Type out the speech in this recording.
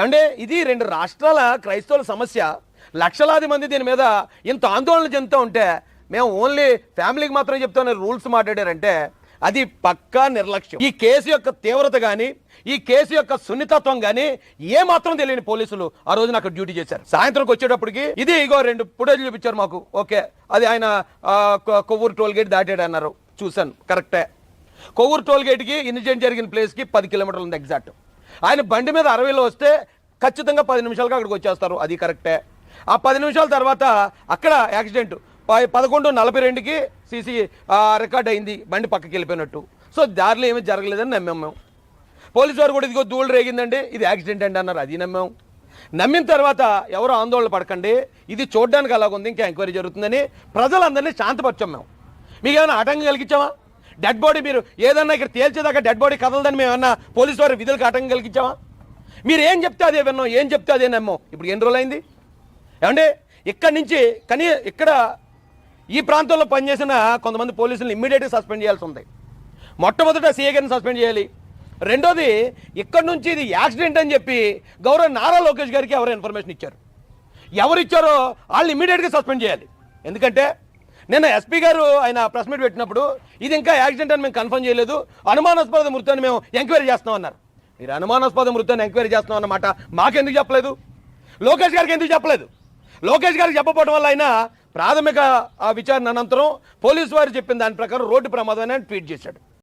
అంటే ఇది 2 రాష్ట్రాల క్రైస్తవుల సమస్య. లక్షలాది మంది దీని మీద ఇంత ఆందోళన చెందుతూ ఉంటే మేము ఓన్లీ ఫ్యామిలీకి మాత్రం చెప్తాను రూల్స్ మాట్లాడారంటే అది పక్కా నిర్లక్ష్యం. ఈ కేసు యొక్క తీవ్రత కానీ ఈ కేసు యొక్క సున్నితత్వం కానీ ఏ మాత్రం తెలియని పోలీసులు ఆ రోజున అక్కడ డ్యూటీ చేశారు. సాయంత్రంకి వచ్చేటప్పటికి ఇది ఇగో 2 ఫుటేజ్ చూపించారు మాకు. ఓకే, అది ఆయన కొవ్వూరు టోల్ గేట్ దాటాడు అన్నారు. చూశాను, కరెక్టే. కొవ్వూరు టోల్ గేట్కి ఇన్సిడెంట్ జరిగిన ప్లేస్కి 10 కిలోమీటర్లు ఉంది ఎగ్జాక్ట్. ఆయన బండి మీద 60లో వస్తే ఖచ్చితంగా 10 నిమిషాలుగా అక్కడికి వచ్చేస్తారు, అది కరెక్టే. ఆ 10 నిమిషాల తర్వాత అక్కడ యాక్సిడెంట్ 11:42కి సీసీ రికార్డ్ అయింది, బండి పక్కకి వెళ్ళిపోయినట్టు. సో దారిలో ఏమీ జరగలేదని నమ్మాం మేము. పోలీసు వారు కూడా ఇదిగో ధూళి రేగిందండి, ఇది యాక్సిడెంట్ అండి అన్నారు, అది నమ్మాం. నమ్మిన తర్వాత ఎవరో ఆందోళన పడకండి, ఇది చూడడానికి అలాగుంది, ఇంకా ఎంక్వైరీ జరుగుతుందని ప్రజలందరినీ శాంతపరిచాం మేము. మీకు ఏమైనా ఆటంకం కలిగించామా? డెడ్ బాడీ మీరు ఏదన్నా ఇక్కడ తేల్చేదాకా డెడ్ బాడీ కదలదని మేము ఏమన్నా పోలీసు వారి విధులకు ఆటంకం కలిగించామా? మీరు ఏం చెప్తే అదే విన్నాం, ఏం చెప్తే అదే నమ్మాం. ఇప్పుడు ఎన్ని రోజులైంది ఏమంటే? ఇక్కడి నుంచి కానీ ఇక్కడ ఈ ప్రాంతంలో పనిచేసిన కొంతమంది పోలీసులను ఇమ్మీడియట్గా సస్పెండ్ చేయాల్సి ఉంది. మొట్టమొదట సీఏ గారిని సస్పెండ్ చేయాలి. రెండోది ఇక్కడ నుంచి ఇది యాక్సిడెంట్ అని చెప్పి గౌరవ నారా లోకేష్ గారికి ఎవరు ఇన్ఫర్మేషన్ ఇచ్చారు, ఎవరు ఇచ్చారో వాళ్ళు ఇమ్మీడియట్గా సస్పెండ్ చేయాలి. ఎందుకంటే నిన్న ఎస్పీ గారు ఆయన ప్రెస్ మీట్ పెట్టినప్పుడు ఇది ఇంకా యాక్సిడెంట్ అని మేము కన్ఫర్మ్ చేయలేదు, అనుమానాస్పద మృతాన్ని మేము ఎంక్వైరీ చేస్తాం అన్నారు. మీరు అనుమానాస్పద మృతాన్ని ఎంక్వైరీ చేస్తాం అన్నమాట మాకెందుకు చెప్పలేదు, లోకేష్ గారికి ఎందుకు చెప్పలేదు? లోకేష్ గారికి చెప్పకపోవడం వల్ల ఆయన ప్రాథమిక విచారణ అనంతరం పోలీసు వారు చెప్పిన దాని ప్రకారం రోడ్డు ప్రమాదం అని ట్వీట్ చేశాడు.